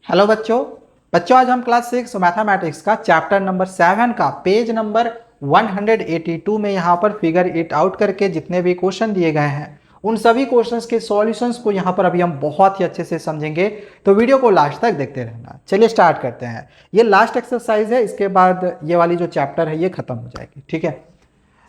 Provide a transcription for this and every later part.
Hello बच्चों। आज हम क्लास 6 मैथमेटिक्स का चैप्टर नंबर 7 का पेज नंबर 182 में यहाँ पर फिगर इट आउट करके जितने भी क्वेश्चन दिए गए हैं उन सभी क्वेश्चंस के सॉल्यूशंस को यहाँ पर अभी हम बहुत ही अच्छे से समझेंगे। तो वीडियो को लास्ट तक देखते रहना। चलिए स्टार्ट करते हैं। ये लास्ट एक्सरसाइज है, इसके बाद ये वाली जो चैप्टर है ये खत्म हो जाएगी। ठीक है,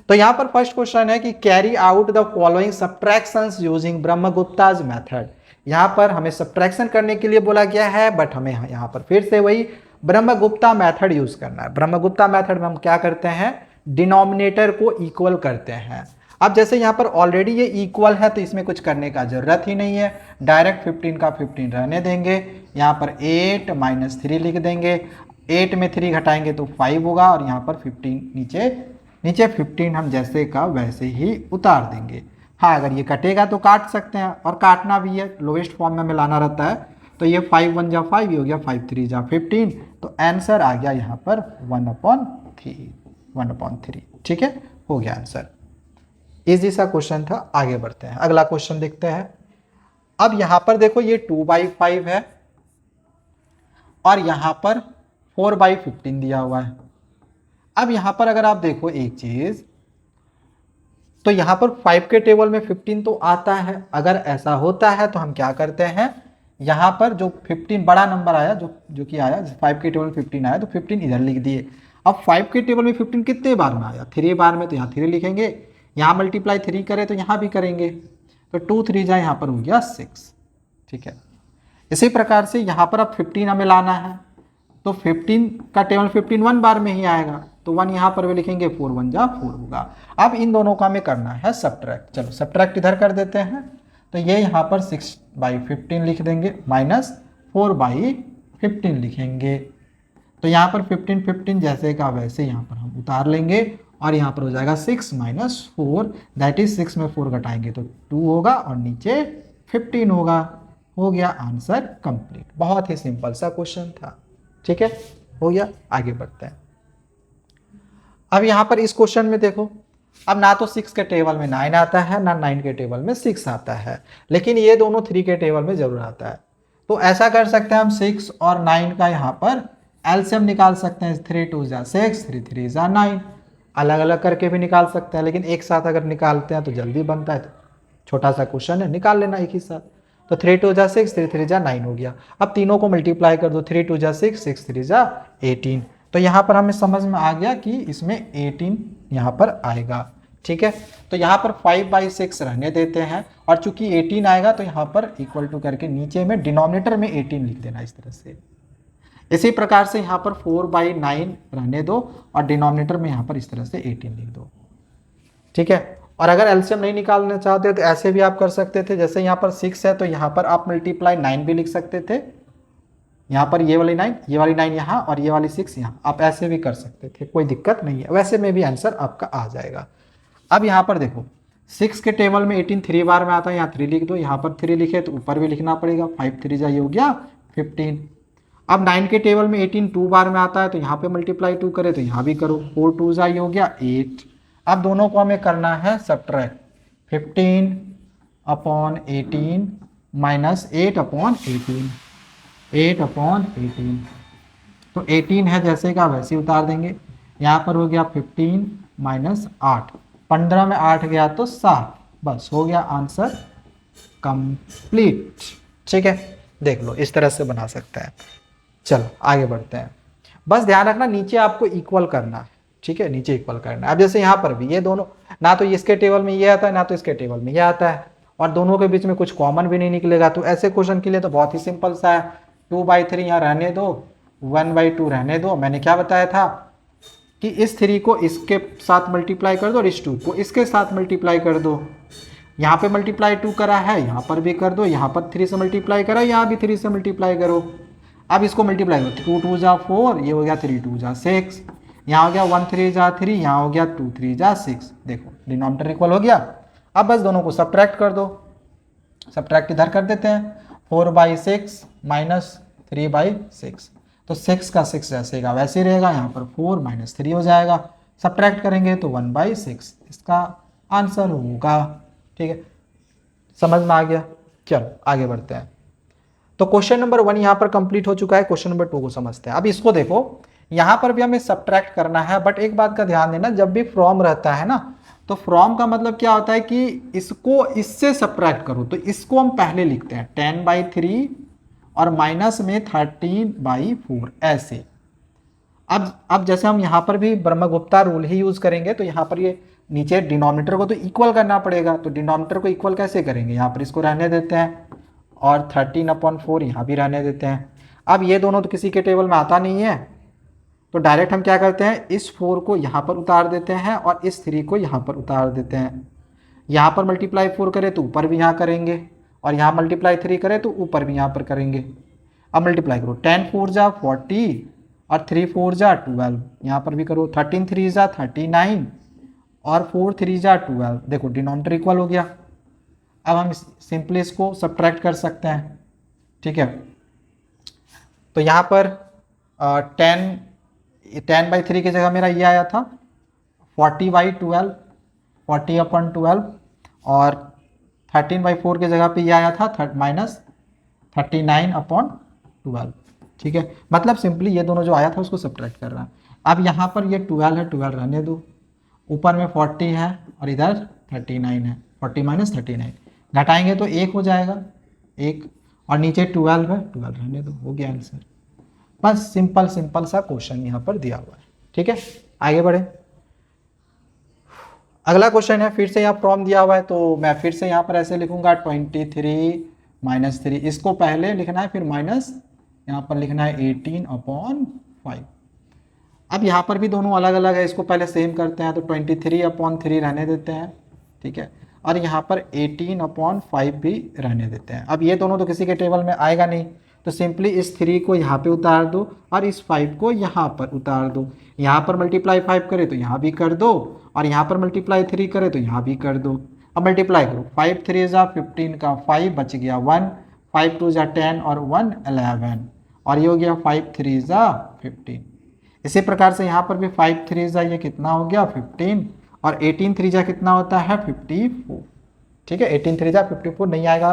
तो यहाँ पर फर्स्ट क्वेश्चन है कि carry out the following subtractions using Brahmagupta's method. यहाँ पर हमें सब्ट्रैक्शन करने के लिए बोला गया है, बट हमें यहाँ पर फिर से वही ब्रह्मगुप्ता मेथड यूज करना है। ब्रह्मगुप्ता मेथड में हम क्या करते हैं, डिनोमिनेटर को इक्वल करते हैं। अब जैसे यहाँ पर ऑलरेडी ये इक्वल है तो इसमें कुछ करने का जरूरत ही नहीं है, डायरेक्ट 15 का 15 रहने देंगे। यहाँ पर 8 - 3 लिख देंगे, 8 में 3 घटाएंगे तो 5 होगा, और यहाँ पर 15 नीचे 15 हम जैसे का वैसे ही उतार देंगे। हाँ, अगर ये कटेगा तो काट सकते हैं, और काटना भी है, लोवेस्ट फॉर्म में मिलाना रहता है। तो ये 5 1 जा 5 हो गया, 5 3 जा 15, तो आंसर आ गया यहाँ पर 1/3। ठीक है, हो गया आंसर। इजी सा क्वेश्चन था। आगे बढ़ते हैं, अगला क्वेश्चन देखते हैं। अब यहाँ पर देखो ये 2/5 है और यहाँ पर 4/15 दिया हुआ है। अब यहां पर अगर आप देखो एक चीज, तो यहां पर 5 के टेबल में 15 तो आता है। अगर ऐसा होता है तो हम क्या करते हैं, यहां पर जो 15 बड़ा नंबर आया, जो कि आया 5 के टेबल में 15 आया, तो 15 इधर लिख दिए। अब 5 के टेबल में 15 कितने बार में आया, 3 बार में, तो यहाँ 3 लिखेंगे। यहाँ मल्टीप्लाई 3 करें तो यहाँ भी करेंगे, तो 2 3 जा यहाँ पर हो गया 6। ठीक है, इसी प्रकार से यहाँ पर अब 15 हमें लाना है, तो 15 का टेबल 15 1 बार में ही आएगा, तो 1 यहाँ पर भी लिखेंगे, 4 1 जा 4 होगा। अब इन दोनों का हमें करना है सब्ट्रैक्ट। चलो सब्ट्रैक्ट इधर कर देते हैं, तो ये यहाँ पर 6/15 लिख देंगे, माइनस 4/15 लिखेंगे। तो यहाँ पर 15 15 जैसे का वैसे यहाँ पर हम उतार लेंगे, और यहाँ पर हो जाएगा 6 - 4, दैट इज 6 में 4 घटाएंगे तो 2 होगा, और नीचे 15 होगा। हो गया आंसर कंप्लीट। बहुत ही सिंपल सा क्वेश्चन था। ठीक है, हो गया। आगे बढ़ते हैं। अब यहां पर इस क्वेश्चन में देखो, अब ना तो 6 के टेबल में 9 आता है, ना 9 के टेबल में 6 आता है, लेकिन ये दोनों 3 के टेबल में जरूर आता है। तो ऐसा कर सकते हैं हम 6 और 9 का यहाँ पर एलसीएम निकाल सकते हैं। 3 2 जा 6, 3 3 जा 9। अलग अलग करके भी निकाल सकते हैं, लेकिन एक साथ अगर निकालते हैं तो जल्दी बनता है। तो छोटा सा क्वेश्चन है, निकाल लेना एक ही साथ। तो 3 2 जा 6, 3 3 जा 9 हो गया। अब तीनों को मल्टीप्लाई कर दो, 3 2 जा 6, 6 3 जा 18। तो यहाँ पर हमें समझ में आ गया कि इसमें 18 यहाँ पर आएगा। ठीक है, तो यहाँ पर 5/6 रहने देते हैं, और चूंकि 18 आएगा तो यहाँ पर इक्वल टू करके नीचे में डिनोमिनेटर में 18 लिख देना इस तरह से। इसी प्रकार से यहाँ पर 4/9 रहने दो, और डिनोमिनेटर में यहाँ पर इस तरह से 18 लिख दो। ठीक है, और अगर एलसीएम नहीं निकालना चाहते तो ऐसे भी आप कर सकते थे। जैसे यहाँ पर 6 है तो यहाँ पर आप मल्टीप्लाई 9 भी लिख सकते थे। यहाँ पर ये वाली 9 यहाँ, और ये वाली 6 यहाँ, आप ऐसे भी कर सकते थे, कोई दिक्कत नहीं है। वैसे में भी आंसर आपका आ जाएगा। अब यहाँ पर देखो 6 के टेबल में 18 3 बार में आता है, यहाँ 3 लिख दो। यहाँ पर 3 लिखे तो ऊपर भी लिखना पड़ेगा, 5 3 जा ये हो गया 15। अब 9 के टेबल में 18 2 बार में आता है, तो यहाँ पे मल्टीप्लाई 2 करे तो यहाँ भी करो, 4 2 जा ये हो गया 8। अब दोनों को हमें करना है सब्ट्रैक्ट। 15/18 माइनस 8/18, 8/18। तो 18 है जैसे का वैसे उतार देंगे। यहाँ पर हो गया 15 - 8, 15 में 8 गया तो 7। बस हो गया आंसर कंप्लीट। ठीक है, देख लो इस तरह से बना सकते हैं। चलो आगे बढ़ते हैं। बस ध्यान रखना नीचे आपको इक्वल करना है। ठीक है, नीचे इक्वल करना है। अब जैसे यहाँ पर भी ये दोनों, ना तो इसके टेबल में ये आता है, ना तो इसके टेबल में ये आता है, और दोनों के बीच में कुछ कॉमन भी नहीं निकलेगा। तो ऐसे क्वेश्चन के लिए तो बहुत ही सिंपल सा है, 2/3 यहाँ रहने दो, 1/2 रहने दो। मैंने क्या बताया था कि इस 3 को इसके साथ मल्टीप्लाई कर दो, और इस 2 को इसके साथ मल्टीप्लाई कर दो। यहाँ पे मल्टीप्लाई 2 करा है, यहाँ पर भी कर दो। यहाँ पर 3 से मल्टीप्लाई करा, यहाँ भी 3 से मल्टीप्लाई करो। अब इसको मल्टीप्लाई करो, 2 2 जा 4, ये हो गया 3 2 जा 6। यहाँ हो गया 1 3 जा 3, यहाँ हो गया 2 3 जा 6। देखो डिनोमिनेटर इक्वल हो गया। अब बस दोनों को सब्ट्रैक्ट कर दो। सब्ट्रैक्ट इधर कर देते हैं, 4/6 माइनस 3/6। तो 6 का 6 जैसे का वैसे रहेगा, यहाँ पर 4 - 3 हो जाएगा। सब्ट्रैक्ट करेंगे तो 1/6 इसका आंसर होगा। ठीक है, समझ में आ गया। चलो आगे बढ़ते हैं। तो क्वेश्चन नंबर 1 यहाँ पर कंप्लीट हो चुका है। क्वेश्चन नंबर 2 को समझते हैं। अब इसको देखो, यहाँ पर भी हमें सब्ट्रैक्ट करना है, बट एक बात का ध्यान देना, जब भी फ्रॉम रहता है ना, तो फ्रॉम का मतलब क्या होता है कि इसको इससे सब्ट्रैक्ट करो। तो इसको हम पहले लिखते हैं 10/3 और माइनस में 13/4 ऐसे। अब जैसे हम यहाँ पर भी ब्रह्मगुप्ता रूल ही यूज करेंगे, तो यहाँ पर ये नीचे डिनोमिनेटर को तो इक्वल करना पड़ेगा। तो डिनोमिनेटर को इक्वल कैसे करेंगे, यहाँ पर इसको रहने देते हैं और 13/4 यहाँ भी रहने देते हैं। अब ये दोनों तो किसी के टेबल में आता नहीं है, तो डायरेक्ट हम क्या करते हैं, इस 4 को यहाँ पर उतार देते हैं और इस 3 को यहाँ पर उतार देते हैं। यहाँ पर मल्टीप्लाई 4 करें तो ऊपर भी यहाँ करेंगे, और यहाँ मल्टीप्लाई 3 करें तो ऊपर भी यहाँ पर करेंगे। अब मल्टीप्लाई करो, 10 4 जा 40 और 3 4 जा 12, यहाँ पर भी करो, 13 3 जा 39 और 4 3 जा 12। देखो डिनोमिनेटर इक्वल हो गया। अब हम सिंपली इसको सब्ट्रैक्ट कर सकते हैं, ठीक है। तो यहाँ पर 10/3 की जगह मेरा ये आया था 40/12, 40/12, और 13/4 की जगह पे ये आया था -39/12, ठीक है। मतलब सिंपली ये दोनों जो आया था उसको सब्ट्रैक्ट कर रहा है। अब यहाँ पर ये 12 है, 12 रहने दो, ऊपर में 40 है और इधर 39 है, 40 - 39 घटाएंगे तो 1 हो जाएगा, 1, और नीचे 12 है, 12 रहने दो, हो गया आंसर। बस सिंपल सा क्वेश्चन यहाँ पर दिया हुआ है, ठीक है। आगे बढ़े, अगला क्वेश्चन है, फिर से यहाँ फ्रॉम दिया हुआ है, तो मैं फिर से यहाँ पर ऐसे लिखूंगा 23 - 3, इसको पहले लिखना है, फिर माइनस यहाँ पर लिखना है 18/5। अब यहाँ पर भी दोनों अलग अलग है, इसको पहले सेम करते हैं, तो 23/3 रहने देते हैं, ठीक है, और यहाँ पर 18/5 भी रहने देते हैं। अब ये दोनों तो किसी के टेबल में आएगा नहीं, तो सिंपली इस 3 को यहाँ पे उतार दो और इस 5 को यहाँ पर उतार दो। यहाँ पर मल्टीप्लाई 5 करे तो यहाँ भी कर दो, और यहाँ पर मल्टीप्लाई 3 करे तो यहाँ भी कर दो। अब मल्टीप्लाई करो, 5 3 जा 15 का 5 बच गया 1, 5 2 जा 10 और 1 11, और ये हो गया 5 3 जा 15। इसी प्रकार से यहाँ पर भी 5 3 जा ये कितना हो गया 15, और 18 3 जा कितना होता है 54, ठीक है। 18 3 जा 54 नहीं आएगा,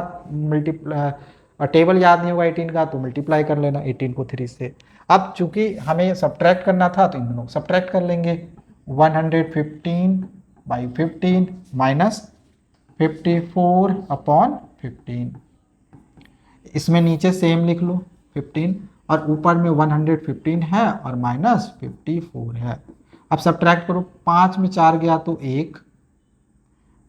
और टेबल याद नहीं होगा 18 का, तो मल्टीप्लाई कर लेना 18 को 3 से। अब चूंकि हमें सब्ट्रैक्ट करना था तो इन दोनों को सब्ट्रैक्ट कर लेंगे, 115/15 माइनस 54/15, इसमें नीचे सेम लिख लो 15, और ऊपर में 115 है और माइनस 54 है। अब सब्ट्रैक्ट करो, 5 में 4 गया तो 1,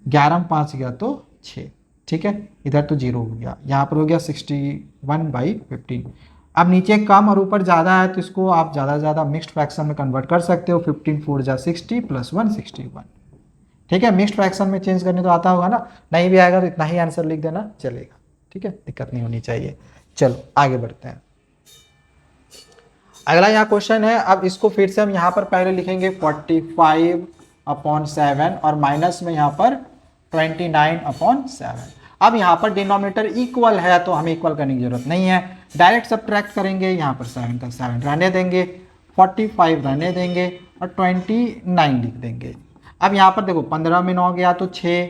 11 में 5 गया तो 6, ठीक है। इधर तो 0 हो गया, यहाँ पर हो गया 61/15। अब नीचे कम और ऊपर ज़्यादा है, तो इसको आप ज़्यादा से ज़्यादा मिक्स्ड फ्रैक्शन में कन्वर्ट कर सकते हो। 15 4 जा 60 + 1 61, ठीक है। मिक्स्ड फ्रैक्शन में चेंज करने तो आता होगा ना, नहीं भी आएगा तो इतना ही आंसर लिख देना चलेगा, ठीक है, दिक्कत नहीं होनी चाहिए। चलो आगे बढ़ते हैं। अगला यहाँ क्वेश्चन है, अब इसको फिर से हम यहाँ पर पहले लिखेंगे 45/7 और माइनस में यहाँ पर 29/7। अब यहाँ पर डिनोमिनेटर इक्वल है तो हमें इक्वल करने की जरूरत नहीं है, डायरेक्ट सब्ट्रैक्ट करेंगे। यहाँ पर 7 का 7 रहने देंगे, 45 रहने देंगे और 29 लिख देंगे। अब यहाँ पर देखो 15 में 9 गया तो 6,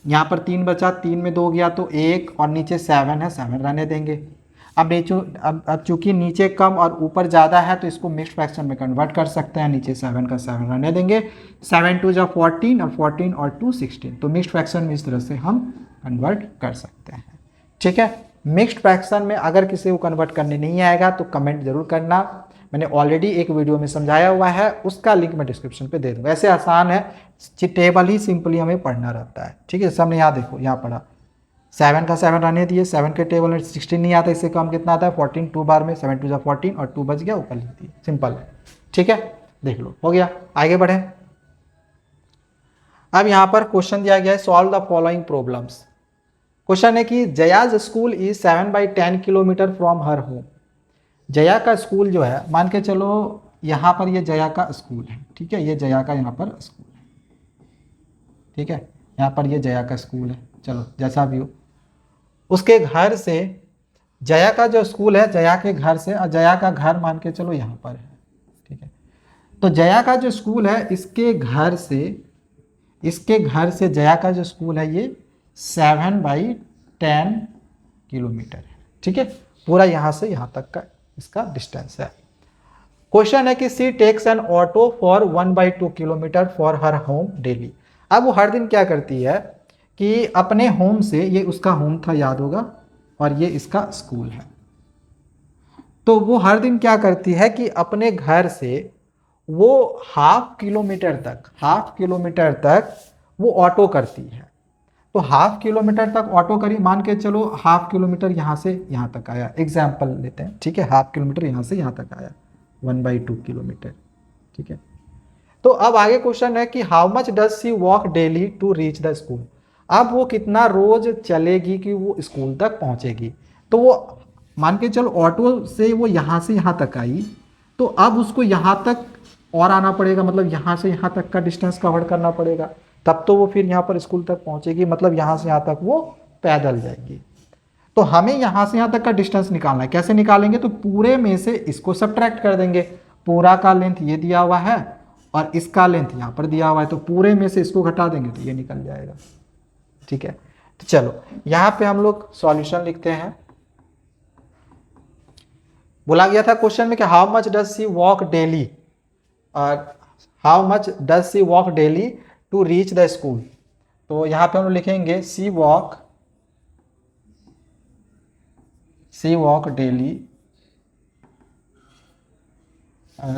यहाँ पर 3 बचा, 3 में 2 गया तो 1, और नीचे 7 है, 7 रहने देंगे। अब चूंकि नीचे कम और ऊपर ज़्यादा है तो इसको मिक्स्ड फ्रैक्शन में कन्वर्ट कर सकते हैं, नीचे 7 का 7 रहने देंगे। 7 2 जा 14 और 14 और 2 16, तो मिक्स्ड फ्रैक्शन में इस तरह से हम कन्वर्ट कर सकते हैं, ठीक है। मिक्स्ड फ्रैक्शन में अगर किसी को कन्वर्ट करने नहीं आएगा तो कमेंट जरूर करना, मैंने ऑलरेडी एक वीडियो में समझाया हुआ है, उसका लिंक मैं डिस्क्रिप्शन पे दे दूँगा। ऐसे आसान है, टेबल ही सिंपली हमें पढ़ना रहता है, ठीक है। सामने यहाँ देखो, यहाँ पढ़ा 7 का 7 रहने दिए, 7 के टेबल में 16 नहीं आता, इससे कम कितना आता है 14, 2 बार में 7 2 जा 14 और 2 बच गया, ऊपर लिख दिए, सिंपल है, ठीक है। देख लो हो गया, आगे बढ़े। अब यहाँ पर क्वेश्चन दिया गया है, solve the following problems. Question है कि Jaya's school is 7/10 kilometre from her home. Jaya का स्कूल जो है, मान के चलो यहाँ पर ये जया का स्कूल है, ठीक है, ये जया का यहाँ पर स्कूल है, ठीक है, यहाँ पर ये जया का स्कूल है, चलो जैसा भी हो। उसके घर से जया का जो स्कूल है, जया के घर से, और जया का घर मान के चलो यहाँ पर है, ठीक है। तो जया का जो स्कूल है, इसके घर से जया का जो स्कूल है ये 7/10 किलोमीटर है, ठीक है, पूरा यहाँ से यहाँ तक का इसका डिस्टेंस है। क्वेश्चन है कि she takes an auto for 1/2 kilometre for her home daily. अब वो हर दिन क्या करती है कि अपने होम से, ये उसका होम था याद होगा, और ये इसका स्कूल है, तो वो हर दिन क्या करती है कि अपने घर से वो हाफ किलोमीटर तक वो ऑटो करती है। तो हाफ किलोमीटर तक ऑटो करी, मान के चलो हाफ किलोमीटर यहाँ से यहाँ तक आया, एग्जाम्पल लेते हैं, ठीक है, हाफ किलोमीटर यहाँ से यहाँ तक आया, 1/2 किलोमीटर, ठीक है। तो अब आगे क्वेश्चन है कि how much does she walk daily to reach the school. अब वो कितना रोज चलेगी कि वो स्कूल तक पहुंचेगी। तो वो मान के चलो ऑटो से वो यहाँ से यहाँ तक आई, तो अब उसको यहाँ तक और आना पड़ेगा, मतलब यहाँ से यहाँ तक का डिस्टेंस कवर करना पड़ेगा, तब तो वो फिर यहाँ पर स्कूल तक पहुंचेगी, मतलब यहाँ से यहाँ तक वो पैदल जाएगी। तो हमें यहाँ से यहाँ तक का डिस्टेंस निकालना है। कैसे निकालेंगे, तो पूरे में से इसको सब्ट्रैक्ट कर देंगे। पूरा का लेंथ ये दिया हुआ है और इसका लेंथ यहाँ पर दिया हुआ है, तो पूरे में से इसको घटा देंगे तो ये निकल जाएगा, ठीक है। तो चलो यहाँ पे हम लोग सॉल्यूशन लिखते हैं। बोला गया था क्वेश्चन में कि how much does she walk daily, how much does she walk daily to reach the school. तो यहाँ पे हम लोग लिखेंगे she walk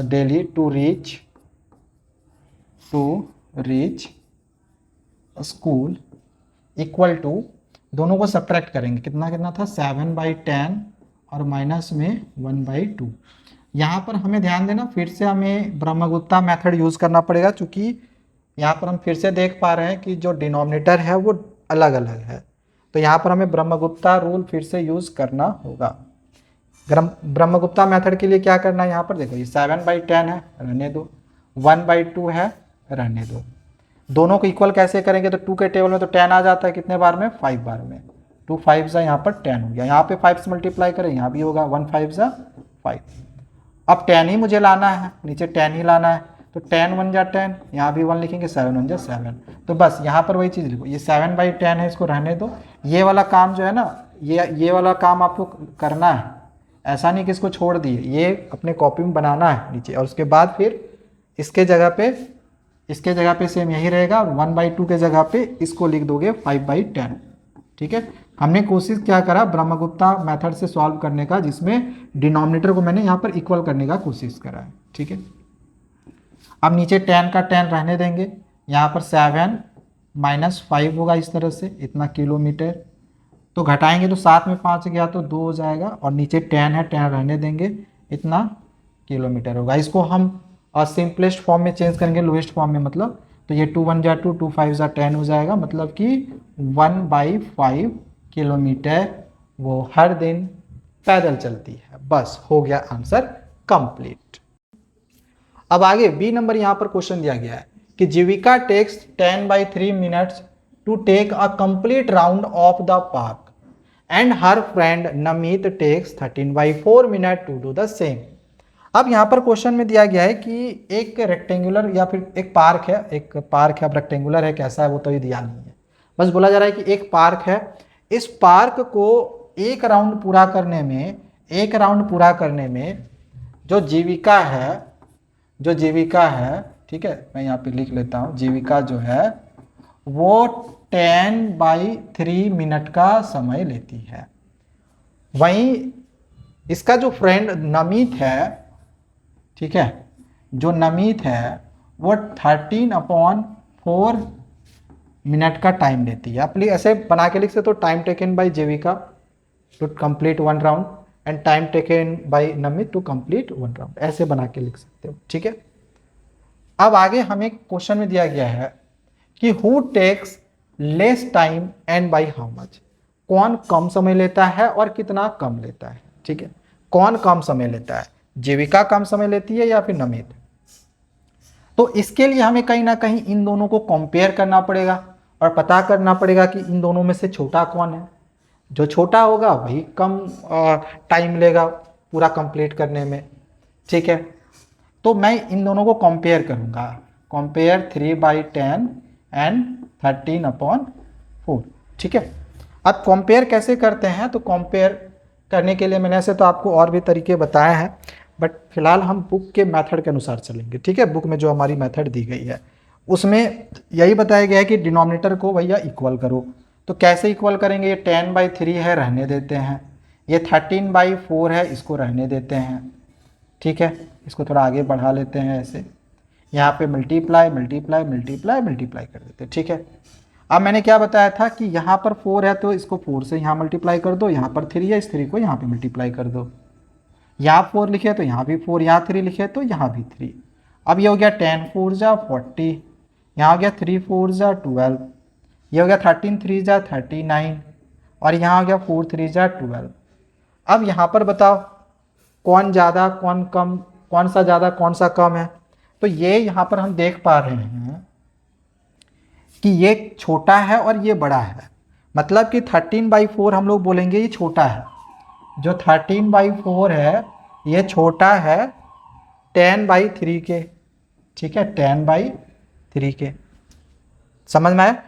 daily to reach school equal to, दोनों को सब्ट्रैक्ट करेंगे, कितना कितना था 7/10 और माइनस में 1/2। यहाँ पर हमें ध्यान देना, फिर से हमें ब्रह्मगुप्ता मेथड यूज़ करना पड़ेगा, क्योंकि यहाँ पर हम फिर से देख पा रहे हैं कि जो डिनोमिनेटर है वो अलग अलग है, तो यहाँ पर हमें ब्रह्मगुप्ता रूल फिर से यूज़ करना होगा। ब्रह्मगुप्ता मेथड के लिए क्या करना है, यहाँ पर देखो ये 7/10 है, रहने दो, 1/2 है, रहने दो। दोनों को इक्वल कैसे करेंगे, तो 2 के टेबल में तो 10 आ जाता है, कितने बार में 5 बार में, 2 5 सा यहाँ पर 10 हो गया, यहाँ पे 5 से मल्टीप्लाई करें, यहाँ भी होगा 1 5 सा 5। अब 10 ही मुझे लाना है, नीचे 10 ही लाना है, तो 10 1 जा 10, यहाँ भी 1 लिखेंगे, 7 1 जा 7। तो बस यहाँ पर वही चीज़ लिखो, ये 7/10 है, इसको रहने दो। ये वाला काम जो है ना, ये वाला काम आपको करना है, ऐसा नहीं कि इसको छोड़ दिए, ये अपने कॉपी में बनाना है नीचे, और उसके बाद फिर इसके जगह पे सेम यही रहेगा, 1/2 के जगह पे इसको लिख दोगे 5/10, ठीक है। हमने कोशिश क्या करा ब्रह्मगुप्ता मेथड से सॉल्व करने का, जिसमें डिनोमिनेटर को मैंने यहाँ पर इक्वल करने का कोशिश करा है, ठीक है। अब नीचे 10 का 10 रहने देंगे, यहाँ पर 7 - 5 होगा, इस तरह से इतना किलोमीटर, तो घटाएंगे तो 7 में 5 गया तो 2 हो जाएगा, और नीचे 10 है, 10 रहने देंगे, इतना किलोमीटर होगा। इसको हम सिंपलेस्ट फॉर्म में चेंज करेंगे, लोएस्ट फॉर्म में, मतलब तो ये 2 1 जा 2, 2 5 जा 10 हो जाएगा, मतलब कि 1/5 किलोमीटर वो हर दिन पैदल चलती है। बस हो गया आंसर कंप्लीट। अब आगे बी नंबर यहाँ पर क्वेश्चन दिया गया है कि Jeevika takes 10/3 minutes to take a complete round of the park and her friend Namit takes 13/4 minute to do the same. अब यहाँ पर क्वेश्चन में दिया गया है कि एक रेक्टेंगुलर या फिर एक पार्क है, अब रेक्टेंगुलर है कैसा है वो तो ये दिया नहीं है, बस बोला जा रहा है कि एक पार्क है, इस पार्क को एक राउंड पूरा करने में जो जीविका है, ठीक है, मैं यहाँ पे लिख लेता हूँ, जीविका जो है वो 10/3 मिनट का समय लेती है। वहीं इसका जो फ्रेंड नमित है, ठीक है, जो नमित है वो 13/4 मिनट का टाइम लेती है। आप ऐसे बना के लिख सकते हो, time taken by Jeevika to complete 1 round and time taken by Namit to complete 1 round, ऐसे बना के लिख सकते हो, ठीक है। अब आगे हमें क्वेश्चन में दिया गया है कि who takes less time and by how much, कौन कम समय लेता है और कितना कम लेता है, ठीक है। कौन कम समय लेता है, जीविका कम समय लेती है या फिर नमित। तो इसके लिए हमें कहीं ना कहीं इन दोनों को कंपेयर करना पड़ेगा और पता करना पड़ेगा कि इन दोनों में से छोटा कौन है। जो छोटा होगा वही कम टाइम लेगा पूरा कंप्लीट करने में, ठीक है। तो मैं इन दोनों को कंपेयर करूंगा, कंपेयर 3/10 एंड 13/4, ठीक है। अब कंपेयर कैसे करते हैं, तो कंपेयर करने के लिए मैंने ऐसे तो आपको और भी तरीके बताए हैं, बट फिलहाल हम बुक के मेथड के अनुसार चलेंगे, ठीक है। बुक में जो हमारी मेथड दी गई है उसमें यही बताया गया है कि डिनोमिनेटर को भैया इक्वल करो। तो कैसे इक्वल करेंगे, ये 10/3 है, रहने देते हैं। ये 13/4 है, इसको रहने देते हैं, ठीक है। इसको थोड़ा आगे बढ़ा लेते हैं ऐसे, यहाँ पे मल्टीप्लाई मल्टीप्लाई मल्टीप्लाई मल्टीप्लाई कर देते हैं, ठीक है। अब मैंने क्या बताया था कि यहाँ पर 4 है तो इसको 4 से यहाँ मल्टीप्लाई कर दो, यहाँ पर 3 है, इस 3 को यहाँ पे मल्टीप्लाई कर दो। यहाँ 4 लिखे तो यहाँ भी 4, यहाँ 3 लिखे तो यहाँ भी 3। अब ये हो गया 10 4 जा 40, यहाँ हो गया 3 4 जा 12, ये हो गया 13 3 जा 39, और यहाँ हो गया 4 3 जा 12। अब यहाँ पर बताओ कौन ज़्यादा कौन कम, कौन सा ज़्यादा कौन सा कम है। तो ये यहाँ पर हम देख पा रहे हैं कि ये छोटा है और ये बड़ा है, मतलब कि 13/4 हम लोग बोलेंगे ये छोटा है, जो 13/4 है ये छोटा है 10/3 के, ठीक है, 10/3 के। समझ में आया?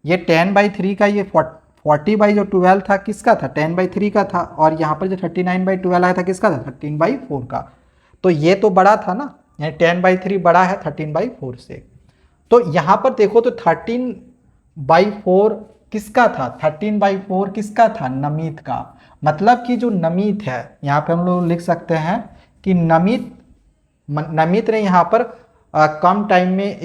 ये 10/3 का, ये 40/12 था किसका था, 10/3 का था, और यहाँ पर जो 39/12 आया था किसका था, 13/4 का। तो ये तो बड़ा था ना, यानी 10/3 बड़ा है 13/4 से। तो यहाँ पर देखो तो 13/4 किसका था, 13/4 किसका था, नमीत का। मतलब कि जो नमीत है, यहाँ पे हम लोग लिख सकते हैं कि नमीत ने यहाँ पर कम टाइम में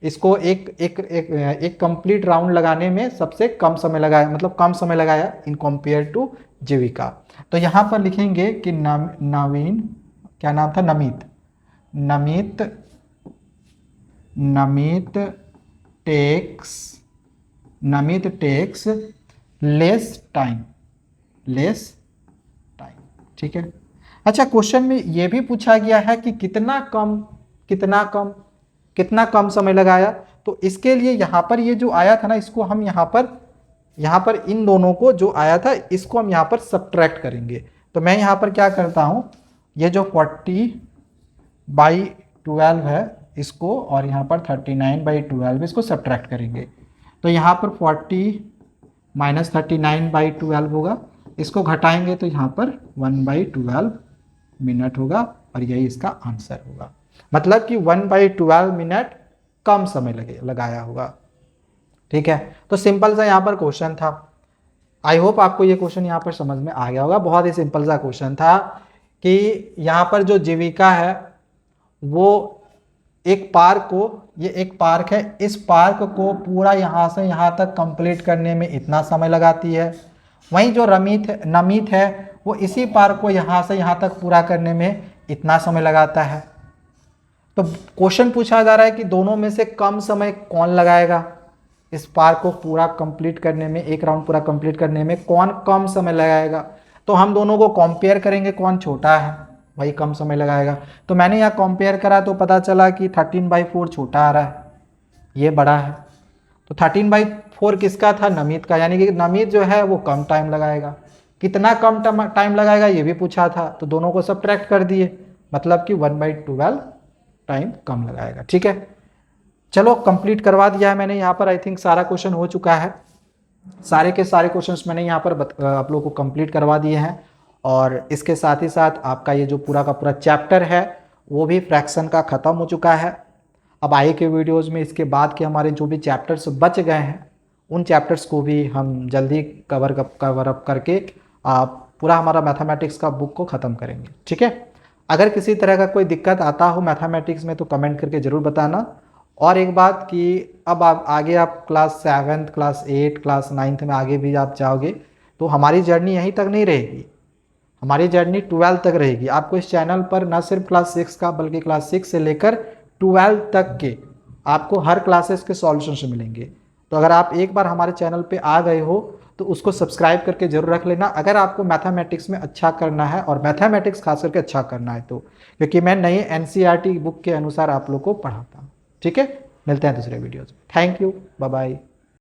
इसको एक कंप्लीट राउंड लगाने में सबसे कम समय लगाया, मतलब कम समय लगाया इन कंपेयर टू जीविका। तो यहाँ पर लिखेंगे कि नवीन, क्या नाम था, नमीत टेक्स लेस टाइम, ठीक है। अच्छा, क्वेश्चन में ये भी पूछा गया है कि कितना कम समय लगाया। तो इसके लिए यहाँ पर ये जो आया था ना, इसको हम यहाँ पर इन दोनों को जो आया था इसको हम यहाँ पर सब्ट्रैक्ट करेंगे। तो मैं यहाँ पर क्या करता हूँ, ये जो 40/12 है इसको, और यहाँ पर 39/12 इसको सब्ट्रैक्ट करेंगे। तो यहाँ पर 40 - 39/12 होगा, इसको घटाएंगे तो यहाँ पर 1/12 मिनट होगा, और यही इसका आंसर होगा। मतलब कि 1/12 मिनट कम समय लगाया होगा, ठीक है। तो सिंपल सा यहाँ पर क्वेश्चन था। आई होप आपको ये क्वेश्चन यहाँ पर समझ में आ गया होगा। बहुत ही सिंपल सा क्वेश्चन था कि यहाँ पर जो जीविका है वो एक पार्क है, इस पार्क को पूरा यहाँ से यहाँ तक कंप्लीट करने में इतना समय लगाती है। वहीं जो नमीत है वो इसी पार्क को यहाँ से यहाँ तक पूरा करने में इतना समय लगाता है। तो क्वेश्चन पूछा जा रहा है कि दोनों में से कम समय कौन लगाएगा, इस पार्क को पूरा कंप्लीट करने में, एक राउंड पूरा कंप्लीट करने में कौन कम समय लगाएगा। तो हम दोनों को कंपेयर करेंगे, कौन छोटा है वही कम समय लगाएगा। तो मैंने यहाँ कंपेयर करा तो पता चला कि 13/4 छोटा आ रहा है, ये बड़ा है। तो 13/4 किसका था, नमीत का, यानी कि नमीत जो है वो कम टाइम लगाएगा। कितना कम टाइम लगाएगा ये भी पूछा था, तो दोनों को सब्ट्रैक्ट कर दिए, मतलब कि 1/12 टाइम कम लगाएगा, ठीक है। चलो कंप्लीट करवा दिया है मैंने यहाँ पर। आई थिंक सारा क्वेश्चन हो चुका है, सारे के सारे क्वेश्चंस मैंने यहाँ पर आप लोगों को कंप्लीट करवा दिए हैं। और इसके साथ ही साथ आपका ये जो पूरा का पूरा चैप्टर है वो भी फ्रैक्शन का ख़त्म हो चुका है। अब आगे के वीडियोज़ में इसके बाद के हमारे जो भी चैप्टर्स बच गए हैं उन चैप्टर्स को भी हम जल्दी कवर अप करके पूरा हमारा मैथमेटिक्स का बुक को ख़त्म करेंगे, ठीक है। अगर किसी तरह का कोई दिक्कत आता हो मैथमेटिक्स में तो कमेंट करके ज़रूर बताना। और एक बात कि अब आगे आप क्लास 7, क्लास 8, क्लास 9 में आगे भी आप जाओगे तो हमारी जर्नी यहीं तक नहीं रहेगी, हमारी जर्नी 12 तक रहेगी। आपको इस चैनल पर न सिर्फ क्लास 6 का बल्कि क्लास 6 से लेकर 12 तक के आपको हर क्लासेस के सॉल्यूशंस मिलेंगे। तो अगर आप एक बार हमारे चैनल पे आ गए हो तो उसको सब्सक्राइब करके ज़रूर रख लेना, अगर आपको मैथमेटिक्स में अच्छा करना है और मैथमेटिक्स खास करके अच्छा करना है तो, क्योंकि मैं नई NCERT बुक के अनुसार आप लोग को पढ़ाता हूँ, ठीक है। मिलते हैं दूसरे वीडियोज़ में। Thank you, bye bye.